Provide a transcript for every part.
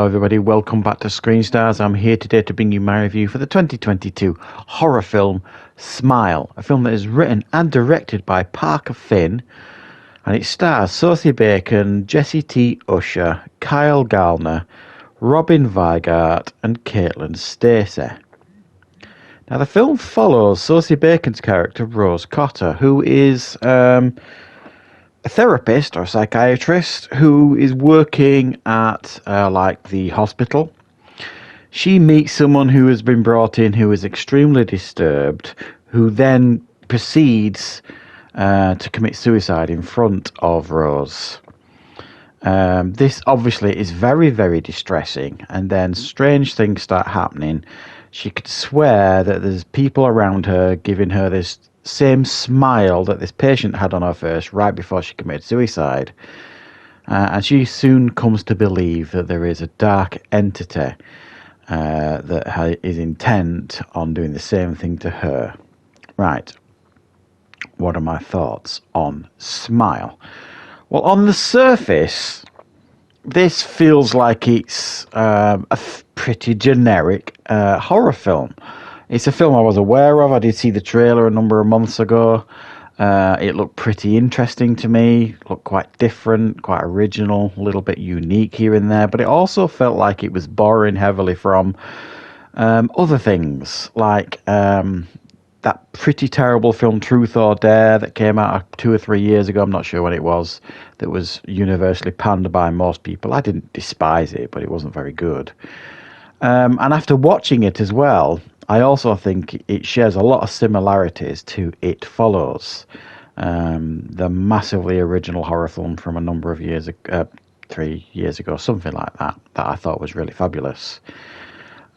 everybody, welcome back to Screenstars. I'm here today to bring you my review for the 2022 horror film Smile, a film that is written and directed by Parker Finn, and it stars Sosie Bacon, Jessie T. Usher, Kyle Gallner, Robin Weigart and Caitlin Stacey. Now the film follows Sosie Bacon's character Rose Cotter, who is a therapist or a psychiatrist who is working at the hospital. She meets someone who has been brought in who is extremely disturbed, who then proceeds to commit suicide in front of Rose. This obviously is very, very distressing, and then strange things start happening. She could swear that there's people around her giving her this same smile that this patient had on her face right before she committed suicide. And she soon comes to believe that there is a dark entity that is intent on doing the same thing to her. Right. What are my thoughts on Smile? Well, on the surface, this feels like it's a pretty generic horror film. It's a film I was aware of. I did see the trailer a number of months ago. It looked pretty interesting to me. It looked quite different, quite original, a little bit unique here and there. But it also felt like it was borrowing heavily from other things, like that pretty terrible film Truth or Dare that came out 2 or 3 years ago. I'm not sure when it was. That was universally panned by most people. I didn't despise it, but it wasn't very good. And after watching it as well, I also think it shares a lot of similarities to It Follows, the massively original horror film from a number of years, 3 years ago, something like that I thought was really fabulous.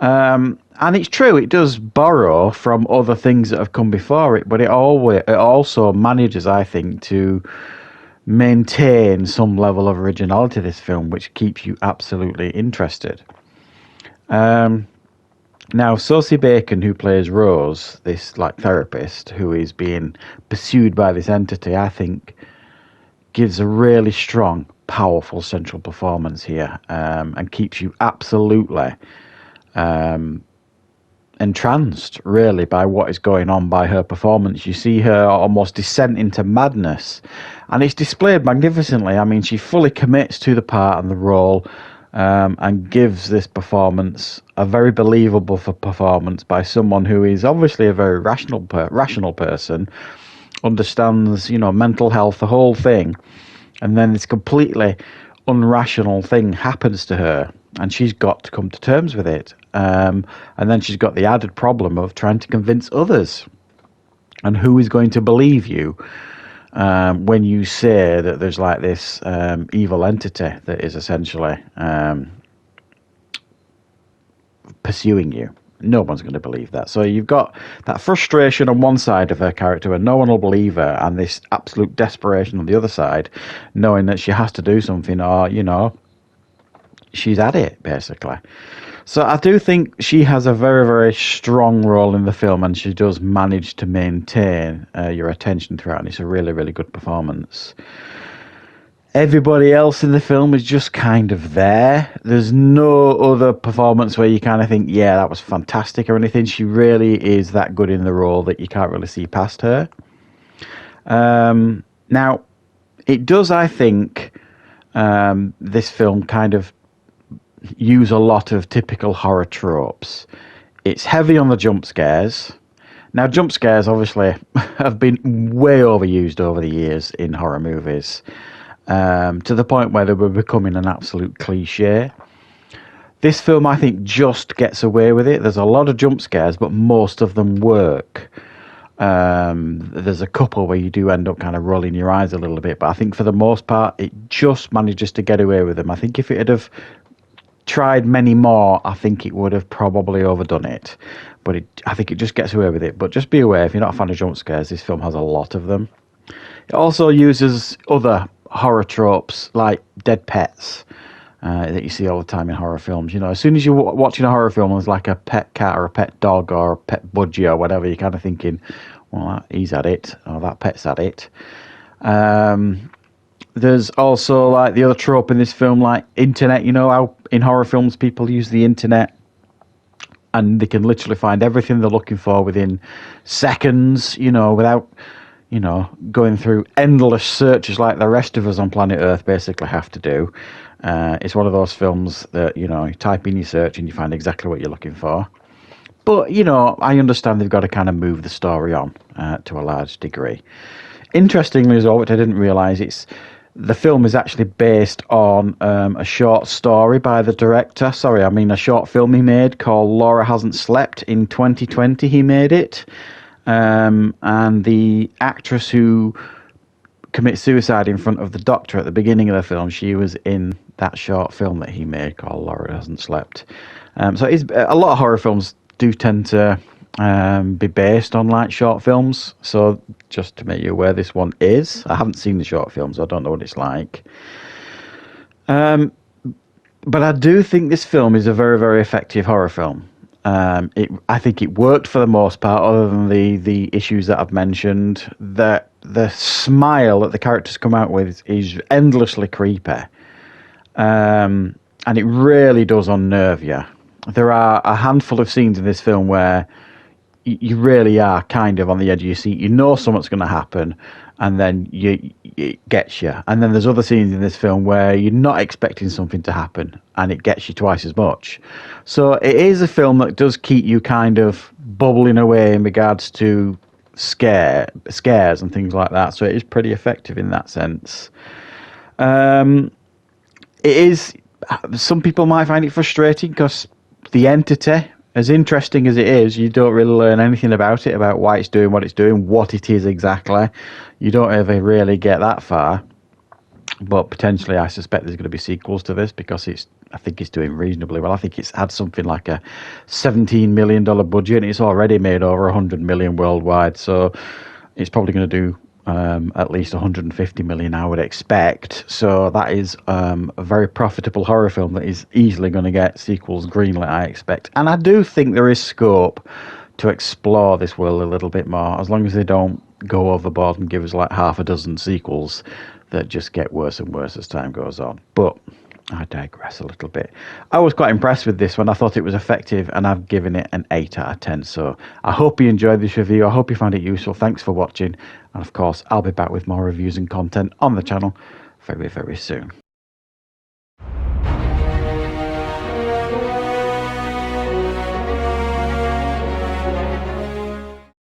And it's true, it does borrow from other things that have come before it, but it also manages, I think, to maintain some level of originality to this film, which keeps you absolutely interested. Now, Sosie Bacon, who plays Rose, this therapist who is being pursued by this entity, I think gives a really strong, powerful central performance here, and keeps you absolutely entranced, really, by what is going on by her performance. You see her almost descent into madness, and it's displayed magnificently. I mean, she fully commits to the part and the role, and gives this performance a very believable performance by someone who is obviously a very rational person, understands, mental health, the whole thing, and then this completely unrational thing happens to her, and she's got to come to terms with it. And then she's got the added problem of trying to convince others. And who is going to believe you when you say that there's this evil entity that is essentially pursuing you? No one's going to believe that. So you've got that frustration on one side of her character where no one will believe her, and this absolute desperation on the other side, knowing that she has to do something, or, she's at it, basically. So I do think she has a very, very strong role in the film, and she does manage to maintain your attention throughout, and it's a really, really good performance. Everybody else in the film is just kind of there. There's no other performance where you kind of think, yeah, that was fantastic or anything. She really is that good in the role that you can't really see past her. Now, it does, I think, this film kind of use a lot of typical horror tropes. It's heavy on the jump scares. Now, jump scares obviously have been way overused over the years in horror movies, to the point where they were becoming an absolute cliche. This film, I think, just gets away with it. There's a lot of jump scares, but most of them work. There's a couple where you do end up kind of rolling your eyes a little bit, but I think for the most part, it just manages to get away with them. I think if it had have tried many more, I think it would have probably overdone it. But I think it just gets away with it. But just be aware, if you're not a fan of jump scares, this film has a lot of them. It also uses other horror tropes like dead pets that you see all the time in horror films. As soon as you're watching a horror film, there's like a pet cat or a pet dog or a pet budgie or whatever, you're kind of thinking, well, he's at it, or that pet's at it. There's also like the other trope in this film, like internet. You know how in horror films people use the internet and they can literally find everything they're looking for within seconds, you know, without, you know, going through endless searches like the rest of us on planet Earth basically have to do. It's one of those films that, you know, you type in your search and you find exactly what you're looking for. But, you know, I understand they've got to kind of move the story on to a large degree. Interestingly as well, which I didn't realise, the film is actually based on a short story by the director. A short film he made called Laura Hasn't Slept. In 2020 he made it. And the actress who commits suicide in front of the doctor at the beginning of the film, she was in that short film that he made called Laura Hasn't Slept. So it's, a lot of horror films do tend to be based on like short films. So just to make you aware, this one is. I haven't seen the short film, so I don't know what it's like. But I do think this film is a very, very effective horror film. I think it worked for the most part, other than the issues that I've mentioned. The smile that the characters come out with is endlessly creepy, and it really does unnerve you. There are a handful of scenes in this film where you really are kind of on the edge of your seat. You know something's going to happen, and then it gets you. And then there's other scenes in this film where you're not expecting something to happen, and it gets you twice as much. So it is a film that does keep you kind of bubbling away in regards to scares and things like that. So it is pretty effective in that sense. It is. Some people might find it frustrating because the entity, as interesting as it is, you don't really learn anything about it, about why it's doing what it's doing, what it is exactly. You don't ever really get that far. But potentially, I suspect there's going to be sequels to this because I think it's doing reasonably well. I think it's had something like a $17 million budget, and it's already made over $100 million worldwide. So it's probably going to do at least 150 million, I would expect. So that is a very profitable horror film that is easily going to get sequels greenlit, I expect. And I do think there is scope to explore this world a little bit more, as long as they don't go overboard and give us like half a dozen sequels that just get worse and worse as time goes on. But I digress a little bit. I was quite impressed with this one. I thought it was effective, and I've given it an 8 out of 10. So I hope you enjoyed this review. I hope you found it useful. Thanks for watching. And of course, I'll be back with more reviews and content on the channel very, very soon.